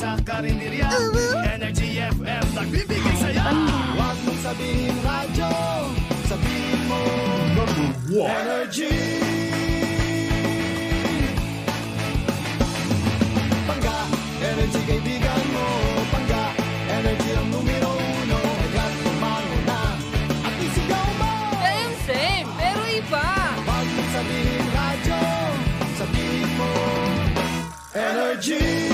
sa karinderya. Energy FM, nagbibigay saya. Huwag mong sabihin radyo, sabihin mo Energy. Pangga, energy kaibigan mo. Pangga, energy ang numero uno. Hanggang tumano na at isigaw mo. Same, pero iba. Huwag mong sabihin radyo, sabihin mo Energy.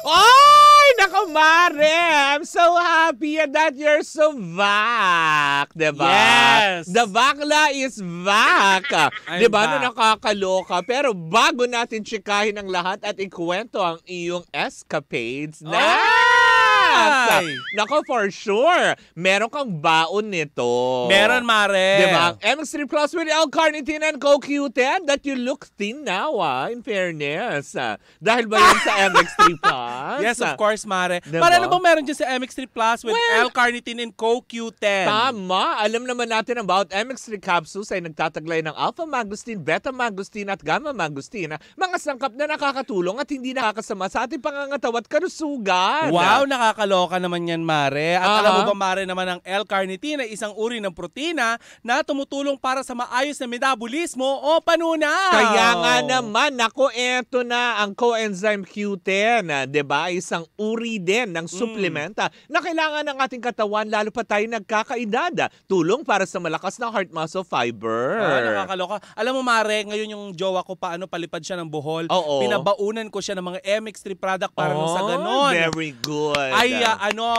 Ay, nako Mare! I'm so happy that you're so back. Diba? Yes! The bakla is back. I'm Diba? back. Na nakakaloka. Pero bago natin tsikahin ang lahat at ikwento ang iyong escapades na... Ay! Nako, for sure. Meron kang baon nito. Meron, Mare. Diba? MX3 Plus with L-carnitine and CoQ10 that you look thin now, in fairness. Dahil ba yun sa MX3 Plus? Yes, of course, Mare. Diba? Para ano bang meron dyan sa MX3 Plus with Well, L-carnitine and CoQ10? Tama. Alam naman natin about MX3 capsules ay nagtataglay ng alpha-mangosteen, beta-mangosteen at gamma-mangosteen. Mga sangkap na nakakatulong at hindi nakakasama sa ating pangangatawa at kalusugan. Wow, nakakaloka naman yan, Mare. At alam mo ba, Mare, naman ang L-carnitine ay isang uri ng protina na tumutulong para sa maayos na metabolismo o panunaw. Kaya nga naman, ako, eto na ang coenzyme Q10, diba? Isang uri din ng supplement na kailangan ng ating katawan lalo pa tayo nagkakaedad. Tulong para sa malakas na heart muscle fiber. Nakakaloka. Alam mo, Mare, ngayon yung jowa ko palipad siya ng Bohol. Oo. Pinabaunan ko siya ng mga MX3 product para nung sa ganon. Very good. Ay,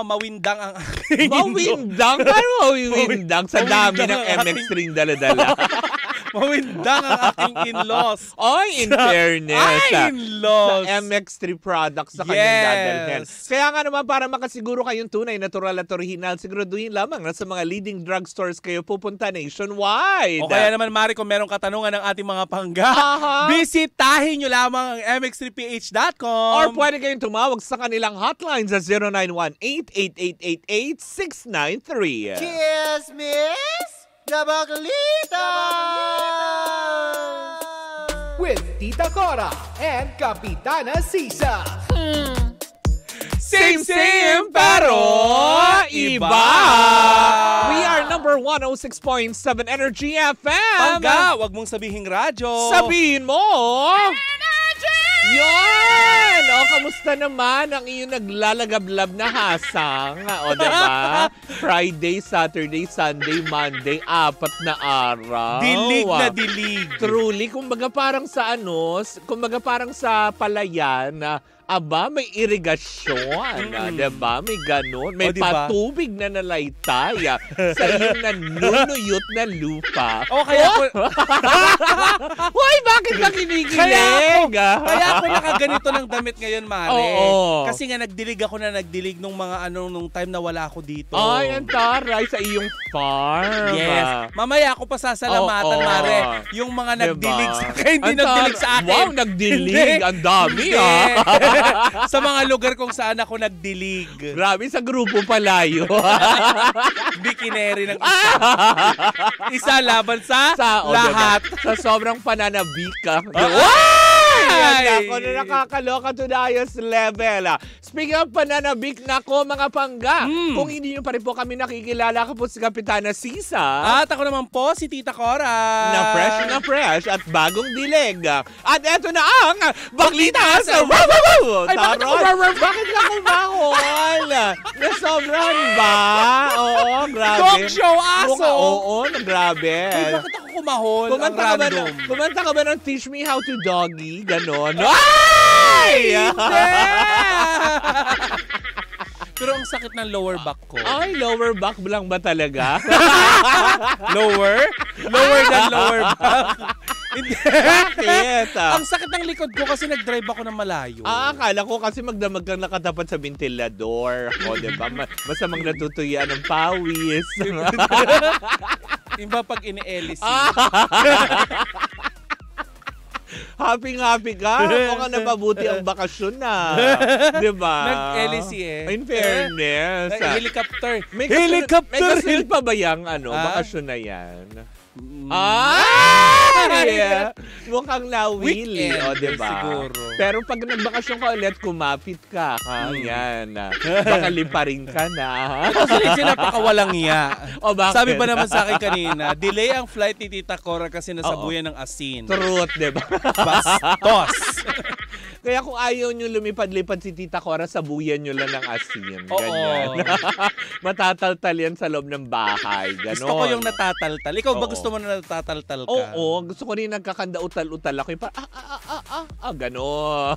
mawindang ang aking mawindang? Ano mawindang? Sa dami ng MX3 dala-dala. Mawindang ang aking in-laws. Ay, in fairness. In-laws. Sa MX3 products na kanyang dadalhin. Kaya nga naman, para makasiguro kayong tunay, natural at original, siguraduhin lamang na sa mga leading drugstores kayo pupunta nationwide. O kaya naman, Mari, kung merong katanungan ng ating mga pangga, bisitahin nyo lamang ang mx3ph.com. Or pwede kayong tumawag sa kanilang hotline sa 0918-8888-693. Kiss, miss! Dabaglita! With Tita Cora and Kapitana Sisa. Same, pero iba! We are number 106.7 Energy FM. Pangga, wag mong sabihing radyo. Sabihin mo! Yan! O, kamusta naman ang iyong naglalagablab na hasang? O, diba? Friday, Saturday, Sunday, Monday, 4 na araw. Dilig na dilig. Truly, kumbaga parang sa kumbaga parang sa palayan na aba, may irigasyon, diba? May ganun. May diba? patubig na nalaytay sa iyong nanunuyot na lupa. O, kaya ko... Hoy, bakit ba kinikilig? Kaya ako nakaganito ng damit ngayon, Mare. Oo. Kasi nga nagdilig nung mga nung time na wala ako dito. Ay, ang taray sa iyong farm. Yes. Mamaya ako pa sasalamatan, Mare. Yung mga nagdilig sa akin, hindi nagdilig sa akin. Wow, nagdilig. Ang dami, Sa mga lugar kung saan ako nagdilig. Grabe, sa grupo pala yun. Bikineri ng isa. Isa laban sa lahat. Diba? Sa sobrang pananabik ka. Ay! Ako na nakakaloka to the highest level. Speaking of pananabik, nako mga pangga. Kung hindi nyo pa rin po kami nakikilala, ako po si Kapitana Sisa. At ako naman po, si Tita Cora. Na fresh at bagong dilig. At eto na ang Baklita sa Wow! Ay, Bakit ka kumahol? Nasobrahan ba? Oo, grabe. Talk show, aso! Oo, grabe. Ay, bakit ako kumahol? Kumanta ka ba ng Teach Me How to Doggy? Ganon. Ay! Hindi! Pero ang sakit ng lower back ko. Ay, lower back lang ba talaga? Lower? Lower than lower back. Hindi. Bakit? Ang sakit ng likod ko kasi nag-drive ako ng malayo. Akala ko kasi magdamag kang nakatapat sa ventilador. O, diba? Masamang natutuyan ng pawis. Iba pag ini-LC. Happy ka? Mukhang napabuti ang bakasyon na. Diba? Nag-LC In fairness. Helicopter. May kasunod pa ba yung bakasyon na yan? Yeah. Mukhang nawili, Weekend, o diba? siguro. Pero pag nagbakasyon ka ulit, kumapit ka. Yan. Baka liparin ka na. Kasi napakawalang iya. O bakit? Sabi pa naman sa akin kanina, delay ang flight ni Tita Cora kasi nasabuyan ng asin. Truth, diba? Bastos. Kaya kung ayaw nyo lumipad-lipad si Tita Cora, sabuyan nyo lang ng asin. Oo. Ganyan. Matataltal yan sa loob ng bahay. Ganon. Gusto ko yung natataltal. Ikaw ba Oo. gusto mo na natataltal ka? Oo, gusto ko rin nagkakanda-utal-utal ako. Yung ganon.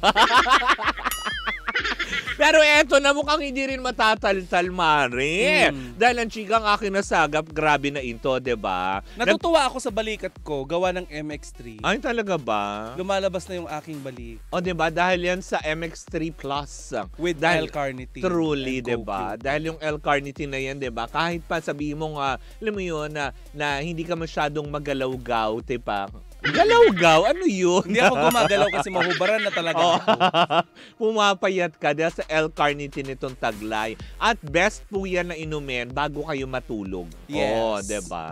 Pero eto na, mukhang hindi rin matataltal, Mare. Dahil ang chikang aking nasagap, grabe na ito, diba? Natutuwa ako sa balikat ko, gawa ng MX3. Ay, talaga ba? Lumalabas na yung aking balik. O, diba? Dahil yan sa MX3 Plus. With Dahil, L-carnitine. Truly, and diba? Goku. Dahil yung L-carnitine na yan, diba? Kahit pa sabihin mo nga, alam mo yun, na hindi ka masyadong magalaw-gaw, diba? Galaw-gaw? Ano yun? Hindi ako gumagalaw kasi mahubaran na talaga ako. Pumapayat ka dahil sa L-carnitine itong taglay. At best po yan na inumin bago kayo matulog. Yes. Oh, diba?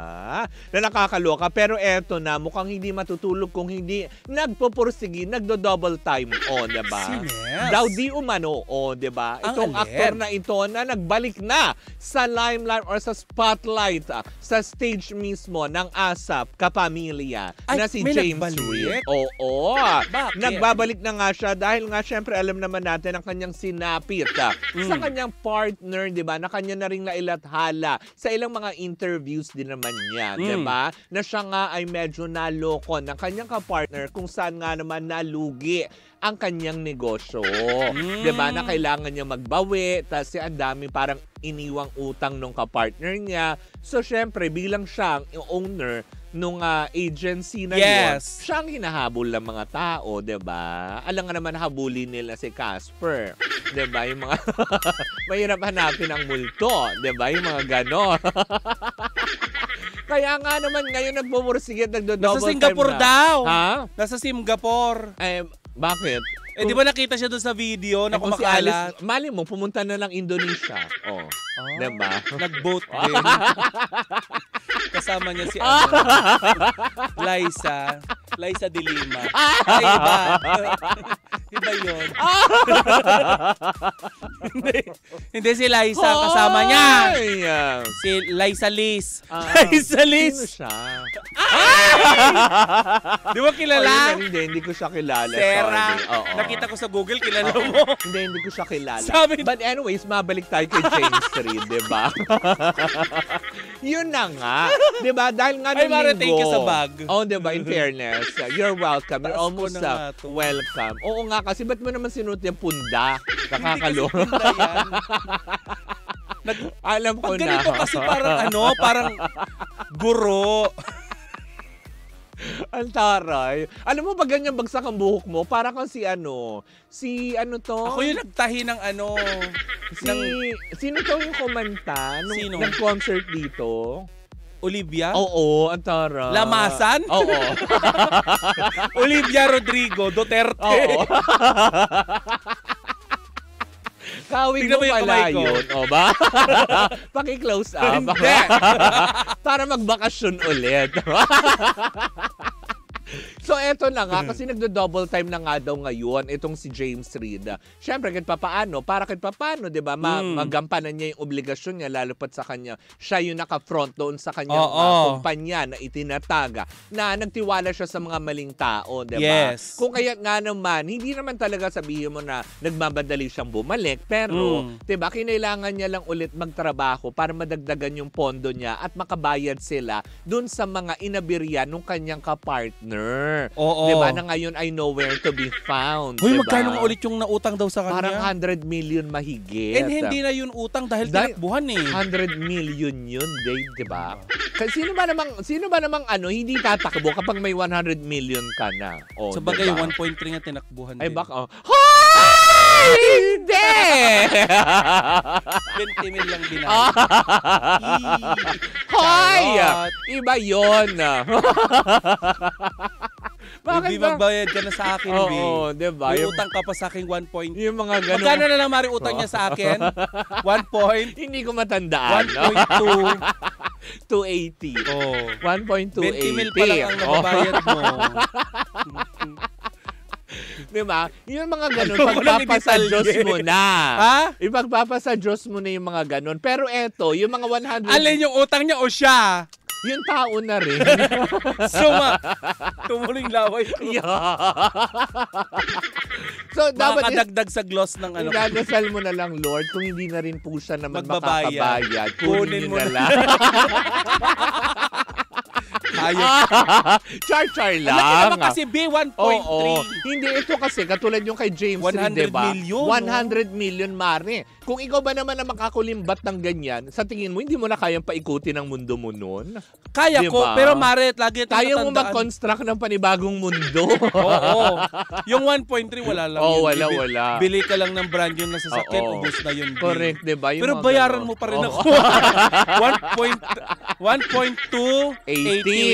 Na nakakaloka. Pero eto na, mukhang hindi matutulog kung hindi nagpupursigi, nagdo-double time. Oh, diba? Sines. Daw di umano. Oh, diba? Ang Itong alin? aktor na ito na nagbalik na sa limelight or sa spotlight sa stage mismo ng ASAP Kapamilya Ay, na si may James nagbalik? Reid. Oo. Bakit? Nagbabalik na nga siya dahil nga syempre alam naman natin ang kanyang sinapit sa kanyang partner, 'di ba? Na kanya na ring nailathala sa ilang mga interviews din naman niya, 'di ba? Na siya nga ay medyo naloko ng kanyang kapartner kung saan nga naman nalugi ang kanyang negosyo. 'Di ba? Na kailangan niya magbawi, kasi ang dami parang iniwang utang nung kapartner niya. So syempre bilang siyang owner nung agency na yun, Yes. siya ang hinahabol ng mga tao, 'di ba? Alam nga naman habulin nila si Casper, 'di ba? Yung mga mahirap hanapin ang multo, 'di ba? Yung mga ganon. Kaya nga naman ngayon nagpupursigit, nagdo-double Nasa Singapore time na. daw. Ha? Nasa Singapore. Bakit? Eh, di ba nakita siya doon sa video na Kung si kumakalat? Alice, mali mo, pumunta na lang Indonesia. Oh. Diba? Nag-boat din. Kasama niya si Liza. Liza de Lima. Ay, iba. Iba yun. Hindi si Liza. Kasama niya. Si Liza Liz. Liza Liz. Sino siya? Di mo kilala? Hindi ko siya kilala. Sarah. Sorry. Oo. Nakita ko sa Google, kilala mo. Hindi ko siya kilala. Sabi- But anyways, mabalik tayo kay James Reid, di ba? Yun na nga. Di ba? Dahil nga Ay, nung Mara, linggo. thank you sa bag. Oh, di ba? In fairness, you're welcome. You're Taas ko almost na nga to. welcome. Oo nga, kasi ba't mo naman sinuot yung punda? Nakakaloka. Hindi kasi yan. Alam ko Pag na. ganito kasi parang guro. Ang taray. Alam mo ba ganyan bagsak ang buhok mo? Para kang si ano to? Ako yung nagtahi ng Sino to yung kumanta nung Sino? nag-concert dito? Olivia? Oo, ang taray. Lamasan? Oo. Olivia Rodrigo Duterte. Oo. Kawig Tignan mo mo yung pala kamay ko. yun. O ba? Paki-close up. Hindi. Para magbakasyon ulit. So eto na nga, kasi nagdo-double time na nga daw ngayon itong si James Reid. Siyempre, kahit papaano, di ba, magampanan niya yung obligasyon niya, lalo pat sa kanya, siya yung naka-front doon sa kanyang kumpanya na itinataga, na nagtiwala siya sa mga maling tao, di ba? Yes. Kung kaya nga naman, hindi naman talaga sabihin mo na nagmamadali siyang bumalik, pero, di ba, kinailangan niya lang ulit magtrabaho para madagdagan yung pondo niya at makabayad sila doon sa mga inabirya nung kanyang kapartner. Oo. Diba? Na ngayon ay nowhere to be found. Hoy, diba? magkano nga ulit yung nautang daw sa kanya? Parang 100 million mahigit. And hindi na yun utang dahil tinakbuhan eh. 100 million yun, Dave, diba? Kasi sino ba namang hindi tatakbo kapag may 100 million ka na? Oh, Sa bagay, diba? 1.3 nga tinakbuhan Ay, din. baka, Hoy! Hindi! 20 mil lang binayad. Hoy! Charot. Iba yun. Bakit Hindi ba? magbayad ka na sa akin, B. Oo, diba? May utang ka pa sa akin 1 point. Yung mga ganun. Magkano na lang, Mari, utang niya sa akin? 1 point? Hindi ko matandaan. 1.2. 280. Oh. 1.280. 20 mil pa lang ang nababayad mo. Diba? Yung mga ganun, Ano ko lang pagpapasa i-detalye? Diyos mo na. Ha? Ipagpapasa Diyos mo na yung mga ganun. Pero eto, yung mga 100... Alin yung utang niya o siya? Yung tao na rin. Tumuling laway ko. So, dapat Makakadagdag sa gloss ng ano. Idadasal mo na lang, Lord, kung hindi na rin po siya naman Magbabayad. makakabayad. Kunin mo na na. lang. Hayop. Char-char lang. Alam naman kasi B, 1.3. Oo. Hindi, ito kasi, katulad yung kay James 100 Reid, diba? million, 100 million, Mare. Kung ikaw ba naman na makakulimbat ng ganyan, sa tingin mo, hindi mo na kayang paikutin ang mundo mo nun? Kaya ko, Diba? pero Mare, lagi ito Kaya mo natandaan. mag-construct ng panibagong mundo. Oo. Yung 1.3, wala lang Oo, yun. wala. Bili ka lang ng brand yun na sasakyan, Oo. ubos na yun. B. Correct, diba? Yung Pero mga bayaran ganon. mo pa rin Oo. ako. 1.280.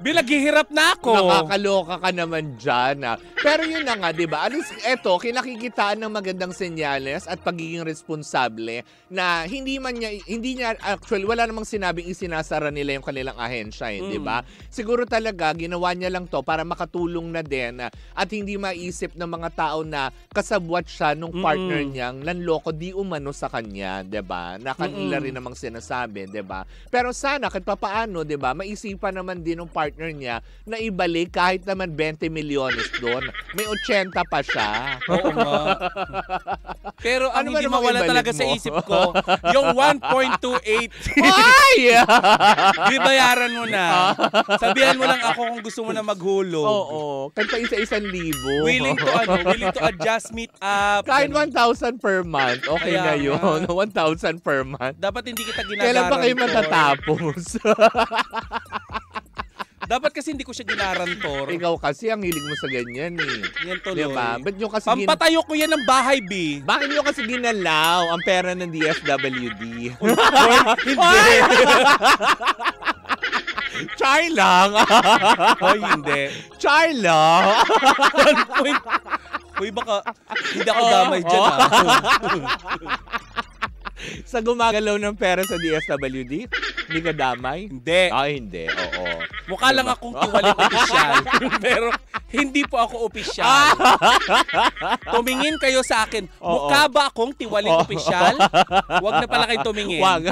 Binaghihirap na ako. Nakakaloka ka naman dyan. Pero yun na nga, di ba? At least, eto, kinakikitaan ng magandang senyales at pagiging responsable na hindi niya, actually, wala namang sinabing isinasara nila yung kanilang ahensya, di ba? Siguro talaga, ginawa niya lang to para makatulong na din at hindi maisip ng mga tao na kasabwat siya nung partner niyang nanloko di umano sa kanya, di ba? Na kanila rin namang sinasabi, di ba? Pero sana, kahit papaano, di ba, maisipan naman din ng partner niya na ibalik kahit naman 20 milyones doon. May 80 pa siya. Oo nga. Pero ang Ano ba hindi namang mawala ibalik talaga sa mo? isip ko, yung 1.28. Ay! Di bayaran mo na. Sabihan mo lang ako kung gusto mo na maghulog. Oo. Kahit pa isa-1,000. Willing to adjust, meet up. Kahit Ganun. 1,000 per month. Okay Kaya na yun. nga. 1,000 per month. Dapat hindi kita Kailan pa kayo ginagarantor. matatapos? Dapat kasi hindi ko siya ginarantor. Ikaw kasi ang hilig mo sa ganyan eh. Yan tuloy. Diba? Ba't nyo kasi Pampatayo ko yan ng bahay, B. Bakit nyo kasi ginalaw ang pera ng DSWD? Hindi. Char lang. Hoy, hindi. Char lang. Hoy, baka hindi ako damay dyan, ah. Sa gumagalaw ng pera sa DSWD, hindi ka damay? Hindi. Ay, hindi. Oo. Mukha lang akong tiwaling opisyal. Pero hindi po ako opisyal. Tumingin kayo sa akin. Mukha ba akong tiwaling opisyal? Huwag na pala kayo tumingin. Wag.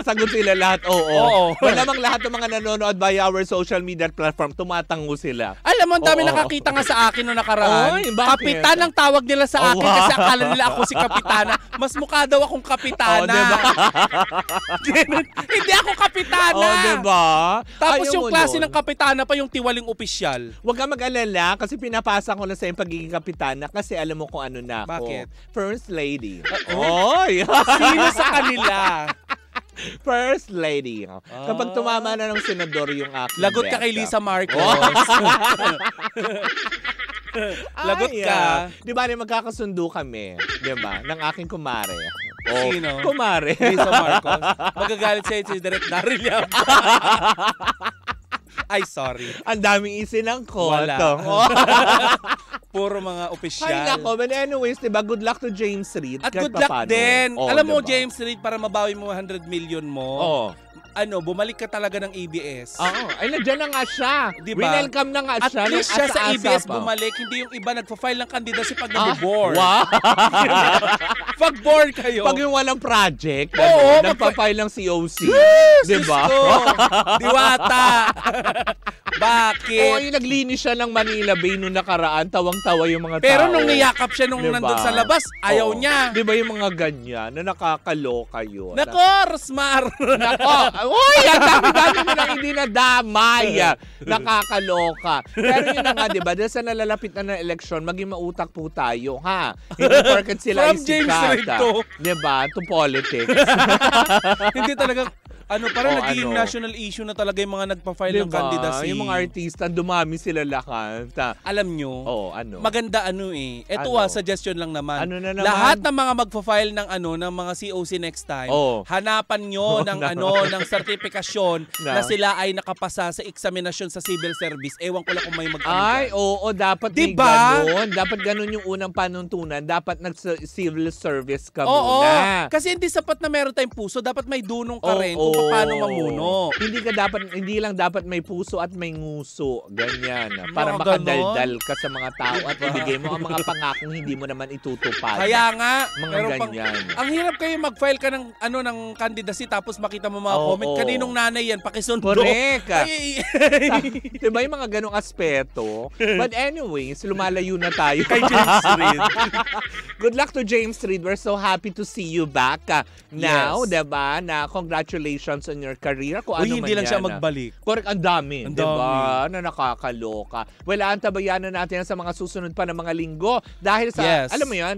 Sagot sila lahat, oo. Oo. Malamang lahat ng mga nanonood via our social media platform, tumatango sila. Alam mo, ang dami Oo. nakakita nga sa akin noong nakaraan. Oy, bakit? Kapitan ang tawag nila sa akin Oh, wow. kasi akala nila ako si Kapitana. Mas mukha daw akong Kapitana. diba? Hindi ako Kapitana. Diba? Tapos Ayaw yung mo klase nun. ng Kapitana pa yung tiwaling opisyal. Huwag ka mag-alala kasi pinapasa ko na sa yung pagiging kapitana kasi alam mo kung ano na ako. Bakit? First lady. Oy! Sino sa kanila? First lady. Kapag tumama na ng senador yung aking Lagot ka kay beta. Lisa Marcos. Lagot Ay, ka. Di ba rin magkakasundo kami, di ba, ng aking kumare. Sino? Kumare. Lisa Marcos. Magagalit sa'yo si Direk Daryl Yap. Ay, sorry. Ang daming isinangkot. Wala. Puro mga opisyal. Ay, nako. But anyways, diba, good luck to James Reid. At kahit good luck papaano. din. Oo, Alam mo, diba? James Reid, para mabawi mo 100 million mo, Oo. bumalik ka talaga ng ABS. Oo. Ay, nandiyan na nga siya. Diba? Welcome na nga At siya. least nung siya sa asa-asa ABS pa. bumalik, hindi yung iba nagpa-file ng candidacy pag nabuboard. Wow. Pag bored kayo. Pag yung walang project, Oo, nagpa-file ng COC. Diba? Sus ko. Diwata. Oo, Bakit? yung naglinis siya ng Manila Bay nung nakaraan, tawang-tawa yung mga tao. Pero nung niyakap siya nung Diba? nandun sa labas, ayaw Oo. niya. Di ba yung mga ganyan na nakakaloka yun? Nako, Rosmar. Nako! Uy! Ang dami-dami mo nang hindi nadamay. Nakakaloka. Pero yun na nga, di ba? Dahil sa nalalapit na ng eleksyon, maging mautak po tayo, ha? Hindi porket sila From James Reid to. Di ba? To politics. Hindi talaga. Parang O, naging ano? national issue na talaga yung mga nagpa-file ng Diba? candidacy. Yung mga artista, dumami sila lahat. Alam nyo, Ano? maganda Ito Ano? suggestion lang naman. Ano na naman? Lahat ng mga magpa-file ng ng mga COC next time, hanapan nyo ng ng sertifikasyon na sila ay nakapasa sa eksaminasyon sa civil service. Ewan ko lang kung may Ay, oo, dapat Diba? may ganun. Dapat ganun yung unang panuntunan. Dapat nag-civil service ka Oo, muna. kasi hindi sapat na meron tayong puso, dapat may dunong ka rin kung Oo. paano mamuno. Hindi lang dapat may puso at may nguso. Ganyan. Para Mga makadaldal ka sa mga tao at Diba? ibigay mo ang mga pangakong hindi mo naman itutupad. Kaya nga, Mga meron ganyan. ang hirap kayo mag-file ka ng ng candidacy tapos makita mo mga Oo, comment. oo. Kaninong nanay yan? Pakisundo. Correct. Ay, Diba yung mga ganong aspeto? But anyways, lumalayo na tayo. kay James Reid. Good luck to James Reid. We're so happy to see you back now, Yes. diba? Na congratulations on your career. Kung Uy, ano hindi man lang siya yan, magbalik. Correct, ang dami, Ang diba? Na nakakaloka. Well, antabayanan natin yan sa mga susunod pa ng mga linggo. Dahil sa, Yes. alam mo yan,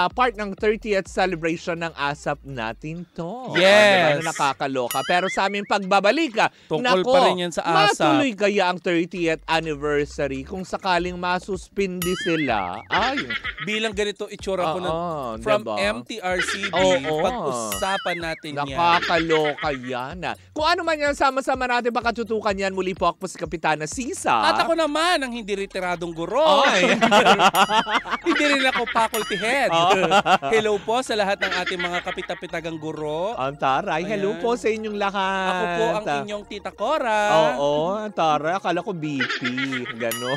part ng 30th celebration ng ASAP natin to. Yes. Diba? Na nakakaloka. Pero sa aming pagbabalik, Tungkol pa rin yan sa ASAP. matuloy kaya ang 30th anniversary kung sakaling masuspindi sila? Ay, Bilang ganito itsura ko na from diba? MTRCB, Oo. pag-usapan natin yan. Nakakaloka yan. Kung ano man yan, sama-sama natin baka tutukan yan. Muli po ako si Kapitana Sisa. At ako naman, ang hindi retiradong guro. Ay. Hindi rin ako faculty head. Hello po sa lahat ng ating mga kapitapitagang guro. Ang taray. Hello Ayan. po sa inyong lahat. Ako po ang inyong tita Cora. Oo, taray. Akala ko BP. Gano.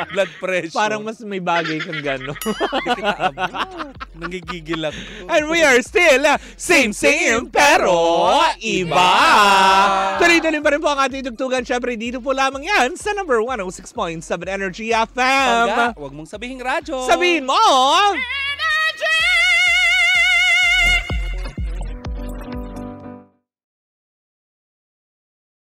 Blood pressure. Parang mas may bagay kang gano. Hindi kita abot. Nangigigil ako. And we are still same pero iba. Tuloy-tuloy pa rin po ang ating tugtugan. Syempre, dito po lamang yan sa number 106.7 Energy FM. Pagka, huwag mong sabihing radyo. Sabihin mo!